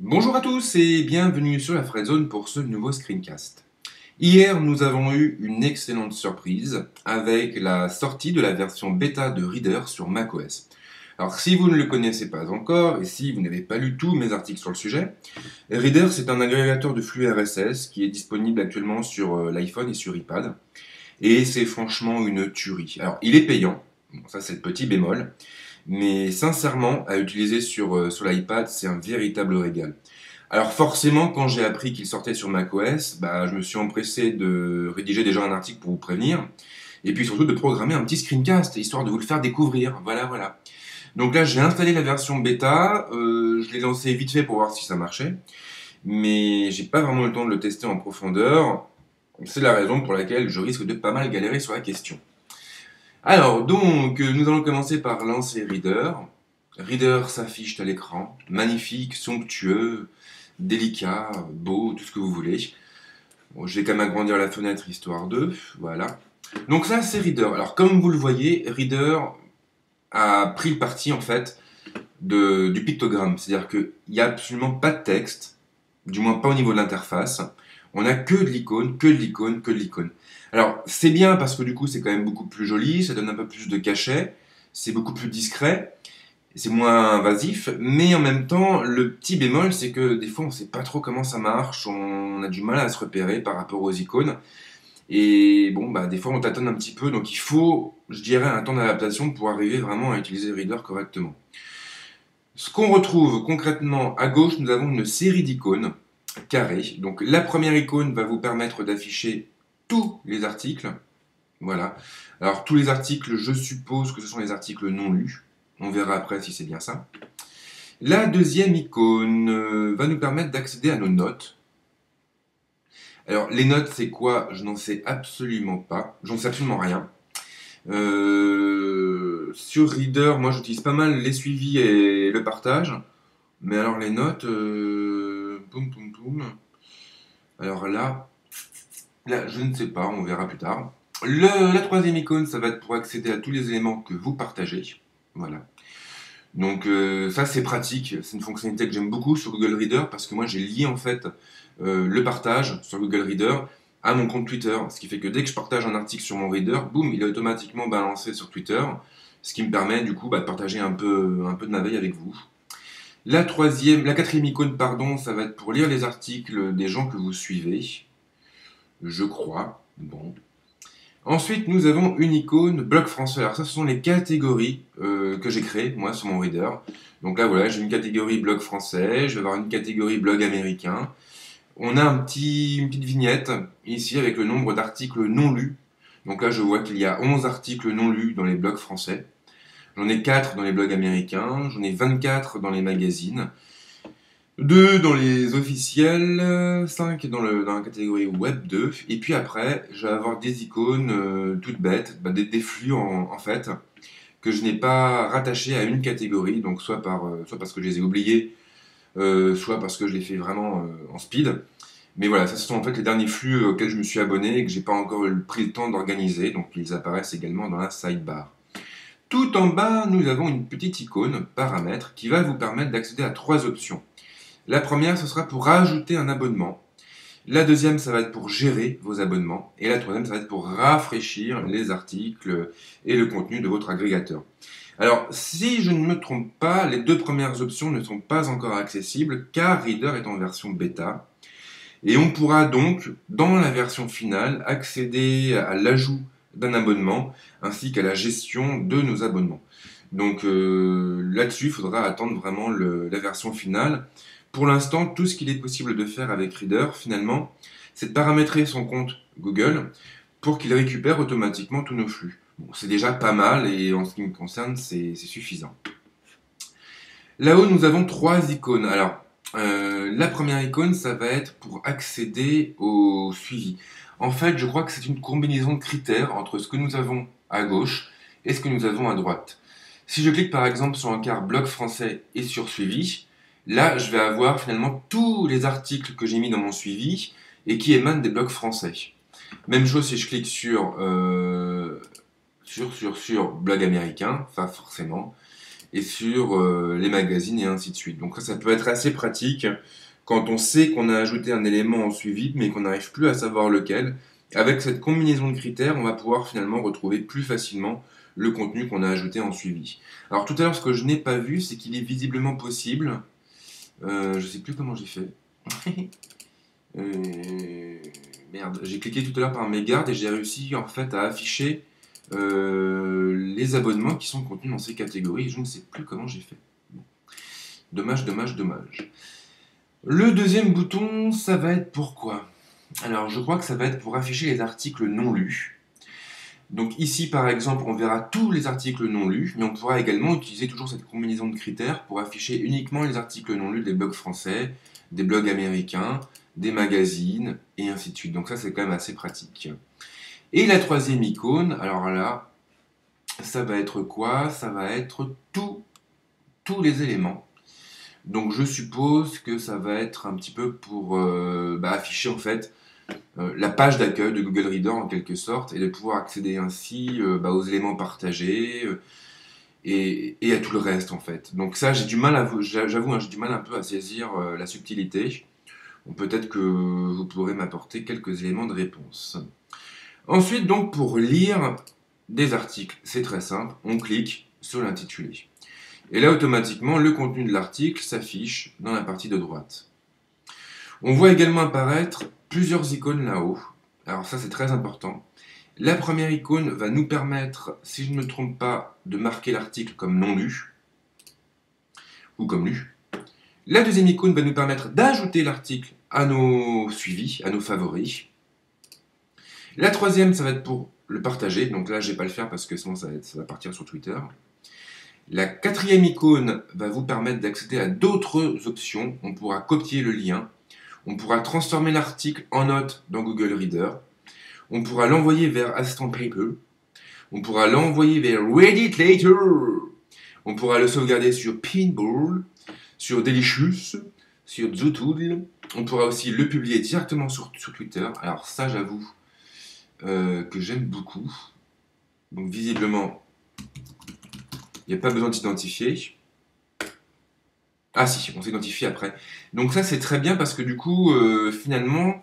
Bonjour à tous et bienvenue sur la Fredzone pour ce nouveau screencast. Hier, nous avons eu une excellente surprise avec la sortie de la version bêta de Reader sur macOS. Alors, si vous ne le connaissez pas encore et si vous n'avez pas lu tous mes articles sur le sujet, Reader c'est un agrégateur de flux RSS qui est disponible actuellement sur l'iPhone et sur iPad. Et c'est franchement une tuerie. Alors, il est payant, bon, ça c'est le petit bémol, mais sincèrement, à utiliser sur l'iPad, c'est un véritable régal. Alors forcément, quand j'ai appris qu'il sortait sur macOS, je me suis empressé de rédiger déjà un article pour vous prévenir, et puis surtout de programmer un petit screencast, histoire de vous le faire découvrir. Voilà, voilà. Donc là, j'ai installé la version bêta, je l'ai lancé vite fait pour voir si ça marchait, mais j'ai pas vraiment eu le temps de le tester en profondeur. C'est la raison pour laquelle je risque de pas mal galérer sur la question. Alors, donc, nous allons commencer par lancer Reader. Reader s'affiche à l'écran, magnifique, somptueux, délicat, beau, tout ce que vous voulez. Bon, je vais quand même agrandir la fenêtre histoire de, voilà. Donc ça, c'est Reader. Alors, comme vous le voyez, Reader a pris le parti, en fait, du pictogramme. C'est-à-dire qu'il n'y a absolument pas de texte, du moins pas au niveau de l'interface. On n'a que de l'icône, que de l'icône, que de l'icône. Alors, c'est bien parce que du coup, c'est quand même beaucoup plus joli, ça donne un peu plus de cachet, c'est beaucoup plus discret, c'est moins invasif, mais en même temps, le petit bémol, c'est que des fois, on ne sait pas trop comment ça marche, on a du mal à se repérer par rapport aux icônes, et bon, des fois, on tâtonne un petit peu, donc il faut, je dirais, un temps d'adaptation pour arriver vraiment à utiliser Reader correctement. Ce qu'on retrouve concrètement à gauche, nous avons une série d'icônes carrées. Donc la première icône va vous permettre d'afficher tous les articles. Voilà. Alors tous les articles, je suppose que ce sont les articles non lus. On verra après si c'est bien ça. La deuxième icône va nous permettre d'accéder à nos notes. Alors les notes, c'est quoi? Je n'en sais absolument pas. J'en sais absolument rien. Sur Reader, moi j'utilise pas mal les suivis et le partage. Mais alors les notes, poum poum poum. Alors là, je ne sais pas, on verra plus tard. La troisième icône, ça va être pour accéder à tous les éléments que vous partagez. Voilà. Donc ça c'est pratique, c'est une fonctionnalité que j'aime beaucoup sur Google Reader parce que moi j'ai lié en fait le partage sur Google Reader à mon compte Twitter. Ce qui fait que dès que je partage un article sur mon Reader, boum, il est automatiquement balancé sur Twitter. Ce qui me permet du coup de partager un peu de ma veille avec vous. La quatrième icône, pardon, ça va être pour lire les articles des gens que vous suivez. Je crois. Bon. Ensuite, nous avons une icône blog français. Alors ça, ce sont les catégories que j'ai créées, moi, sur mon reader. Donc là, voilà, j'ai une catégorie blog français, je vais avoir une catégorie blog américain. On a une petite vignette ici avec le nombre d'articles non lus. Donc là, je vois qu'il y a 11 articles non lus dans les blogs français. J'en ai 4 dans les blogs américains, j'en ai 24 dans les magazines, 2 dans les officiels, 5 dans la catégorie Web 2, et puis après, je vais avoir des icônes toutes bêtes, des flux en fait, que je n'ai pas rattachés à une catégorie, donc soit parce que je les ai oubliés, soit parce que je les fais vraiment en speed. Mais voilà, ça ce sont en fait les derniers flux auxquels je me suis abonné et que j'ai pas encore pris le temps d'organiser, donc ils apparaissent également dans la sidebar. Tout en bas, nous avons une petite icône, paramètres, qui va vous permettre d'accéder à 3 options. La première, ce sera pour rajouter un abonnement. La deuxième, ça va être pour gérer vos abonnements. Et la troisième, ça va être pour rafraîchir les articles et le contenu de votre agrégateur. Alors, si je ne me trompe pas, les 2 premières options ne sont pas encore accessibles car Reader est en version bêta. Et on pourra donc, dans la version finale, accéder à l'ajout d'un abonnement ainsi qu'à la gestion de nos abonnements. Donc là-dessus, il faudra attendre vraiment la version finale. Pour l'instant, tout ce qu'il est possible de faire avec Reader, finalement, c'est de paramétrer son compte Google pour qu'il récupère automatiquement tous nos flux. Bon, c'est déjà pas mal et en ce qui me concerne, c'est suffisant. Là-haut, nous avons 3 icônes. Alors, la première icône, ça va être pour accéder au suivi. En fait, je crois que c'est une combinaison de critères entre ce que nous avons à gauche et ce que nous avons à droite. Si je clique par exemple sur un quart blog français et sur suivi, là, je vais avoir finalement tous les articles que j'ai mis dans mon suivi et qui émanent des blogs français. Même chose si je clique sur blog américain, pas forcément. et sur les magazines et ainsi de suite. Donc ça peut être assez pratique quand on sait qu'on a ajouté un élément en suivi, mais qu'on n'arrive plus à savoir lequel. Avec cette combinaison de critères, on va pouvoir finalement retrouver plus facilement le contenu qu'on a ajouté en suivi. Alors tout à l'heure, ce que je n'ai pas vu, c'est qu'il est visiblement possible. Je ne sais plus comment j'ai fait. Merde, j'ai cliqué tout à l'heure par mégarde et j'ai réussi en fait à afficher les abonnements qui sont contenus dans ces catégories. Je ne sais plus comment j'ai fait. Bon. Dommage, dommage, dommage. Le deuxième bouton, ça va être pour quoi? Alors, je crois que ça va être pour afficher les articles non lus. Donc ici, par exemple, on verra tous les articles non lus, mais on pourra également utiliser toujours cette combinaison de critères pour afficher uniquement les articles non lus des blogs français, des blogs américains, des magazines, et ainsi de suite. Donc ça, c'est quand même assez pratique. Et la troisième icône, alors là, ça va être quoi? Ça va être tous les éléments. Donc je suppose que ça va être un petit peu pour afficher en fait la page d'accueil de Google Reader en quelque sorte et de pouvoir accéder ainsi aux éléments partagés et à tout le reste en fait. Donc ça j'ai du mal à j'avoue hein, j'ai du mal un peu à saisir la subtilité. Bon, peut-être que vous pourrez m'apporter quelques éléments de réponse. Ensuite donc pour lire des articles, c'est très simple, on clique sur l'intitulé. Et là, automatiquement, le contenu de l'article s'affiche dans la partie de droite. On voit également apparaître plusieurs icônes là-haut. Alors ça, c'est très important. La première icône va nous permettre, si je ne me trompe pas, de marquer l'article comme non lu ou comme lu. La deuxième icône va nous permettre d'ajouter l'article à nos suivis, à nos favoris. La troisième, ça va être pour le partager. Donc là, je ne vais pas le faire parce que sinon ça va partir sur Twitter. La quatrième icône va vous permettre d'accéder à d'autres options. On pourra copier le lien. On pourra transformer l'article en note dans Google Reader. On pourra l'envoyer vers Instant Paper. On pourra l'envoyer vers Reddit Later. On pourra le sauvegarder sur Pinball, sur Delicious, sur Zootoodle. On pourra aussi le publier directement sur Twitter. Alors ça, j'avoue que j'aime beaucoup. Donc visiblement, il n'y a pas besoin de s'identifier. Ah si, on s'identifie après. Donc ça c'est très bien parce que du coup, finalement,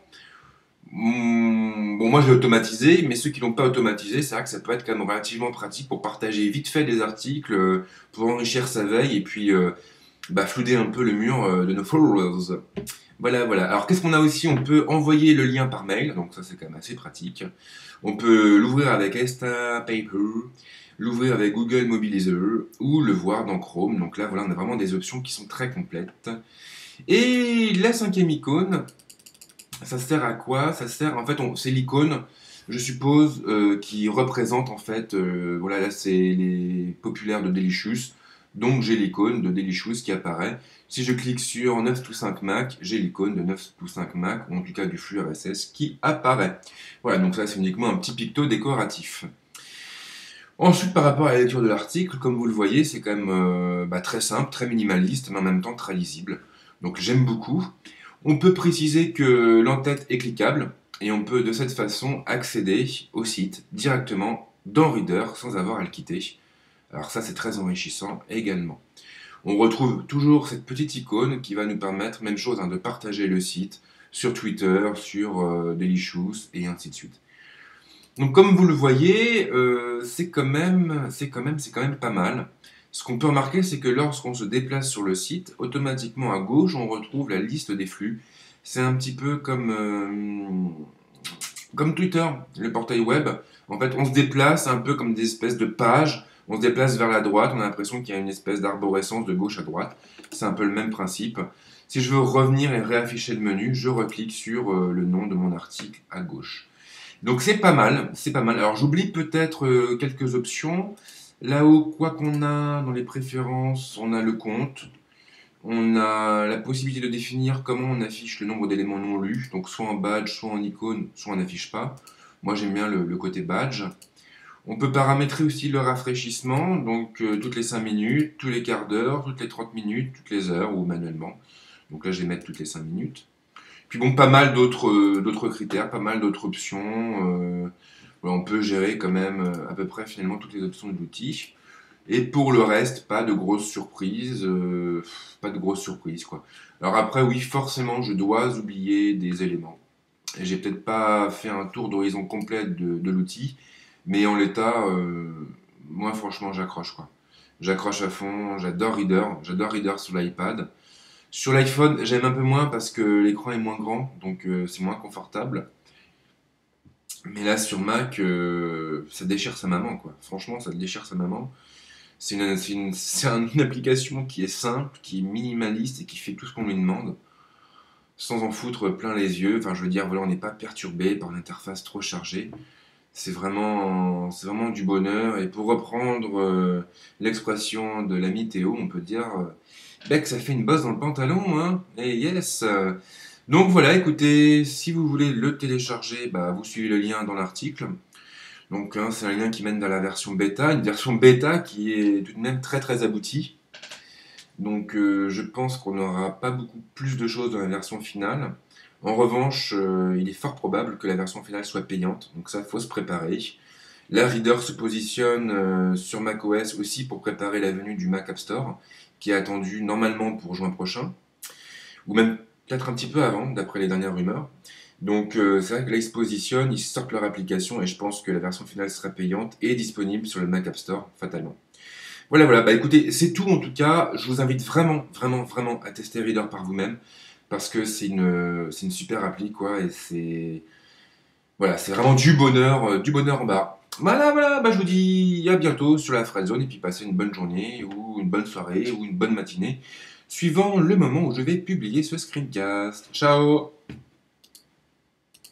bon moi je l'ai automatisé, mais ceux qui l'ont pas automatisé, c'est vrai que ça peut être quand même relativement pratique pour partager vite fait des articles, pour enrichir sa veille et puis flouder un peu le mur de nos followers. Voilà, voilà. Alors qu'est-ce qu'on a aussi? On peut envoyer le lien par mail, donc ça c'est quand même assez pratique. On peut l'ouvrir avec Instapaper, l'ouvrir avec Google Mobilizer ou le voir dans Chrome. Donc là, voilà, on a vraiment des options qui sont très complètes. Et la cinquième icône, ça sert à quoi? Ça sert, en fait, c'est l'icône, je suppose, qui représente, en fait, voilà, là, c'est les populaires de Delicious. Donc j'ai l'icône de Delicious qui apparaît. Si je clique sur 9to5 Mac, j'ai l'icône de 9to5 Mac, ou en tout cas du flux RSS qui apparaît. Voilà, donc ça c'est uniquement un petit picto décoratif. Ensuite, par rapport à la lecture de l'article, comme vous le voyez, c'est quand même très simple, très minimaliste, mais en même temps très lisible. Donc j'aime beaucoup. On peut préciser que l'entête est cliquable, et on peut de cette façon accéder au site directement dans Reader sans avoir à le quitter. Alors ça c'est très enrichissant également. On retrouve toujours cette petite icône qui va nous permettre, même chose, de partager le site sur Twitter, sur Delicious et ainsi de suite. Donc comme vous le voyez, c'est quand même pas mal. Ce qu'on peut remarquer, c'est que lorsqu'on se déplace sur le site, automatiquement à gauche, on retrouve la liste des flux. C'est un petit peu comme Twitter, le portail web. En fait, on se déplace un peu comme des espèces de pages. On se déplace vers la droite, on a l'impression qu'il y a une espèce d'arborescence de gauche à droite. C'est un peu le même principe. Si je veux revenir et réafficher le menu, je reclique sur le nom de mon article à gauche. Donc c'est pas mal, c'est pas mal. Alors j'oublie peut-être quelques options. Là-haut, quoi qu'on a dans les préférences, on a le compte. On a la possibilité de définir comment on affiche le nombre d'éléments non lus. Donc soit en badge, soit en icône, soit on n'affiche pas. Moi j'aime bien le côté badge. On peut paramétrer aussi le rafraîchissement, donc toutes les 5 minutes, tous les quarts d'heure, toutes les 30 minutes, toutes les heures ou manuellement. Donc là je vais mettre toutes les 5 minutes. Puis bon, pas mal d'autres critères, pas mal d'autres options. Voilà, on peut gérer quand même à peu près finalement toutes les options de l'outil. Et pour le reste, pas de grosses surprises, pas de grosses surprises quoi. Alors après, oui, forcément, je dois oublier des éléments. Et j'ai peut-être pas fait un tour d'horizon complet de l'outil, mais en l'état, moi franchement, j'accroche quoi. J'accroche à fond, j'adore Reader sur l'iPad. Sur l'iPhone, j'aime un peu moins parce que l'écran est moins grand, donc c'est moins confortable. Mais là, sur Mac, ça déchire sa maman, quoi. Franchement, ça déchire sa maman. C'est une application qui est simple, qui est minimaliste et qui fait tout ce qu'on lui demande, sans en foutre plein les yeux. Enfin, je veux dire, voilà, on n'est pas perturbé par une interface trop chargée. C'est vraiment du bonheur. Et pour reprendre l'expression de l'ami Théo, on peut dire que ça fait une bosse dans le pantalon, hein. Et yes! Donc voilà, écoutez, si vous voulez le télécharger, bah, vous suivez le lien dans l'article. Donc hein, c'est un lien qui mène dans la version bêta, une version bêta qui est tout de même très très aboutie. Donc je pense qu'on n'aura pas beaucoup plus de choses dans la version finale. En revanche, il est fort probable que la version finale soit payante, donc ça, faut se préparer. La Reader se positionne sur macOS aussi pour préparer la venue du Mac App Store, qui est attendu normalement pour juin prochain, ou même peut-être un petit peu avant, d'après les dernières rumeurs. Donc c'est vrai que là, ils se positionnent, ils sortent leur application, et je pense que la version finale sera payante et disponible sur le Mac App Store, fatalement. Voilà, voilà. Bah écoutez, c'est tout en tout cas. Je vous invite vraiment, vraiment, vraiment à tester Reader par vous-même parce que c'est une super appli quoi et c'est voilà, c'est vraiment du bonheur en bas. Voilà, voilà. Bah je vous dis à bientôt sur la Friendzone et puis passez une bonne journée ou une bonne soirée ou une bonne matinée, suivant le moment où je vais publier ce screencast. Ciao.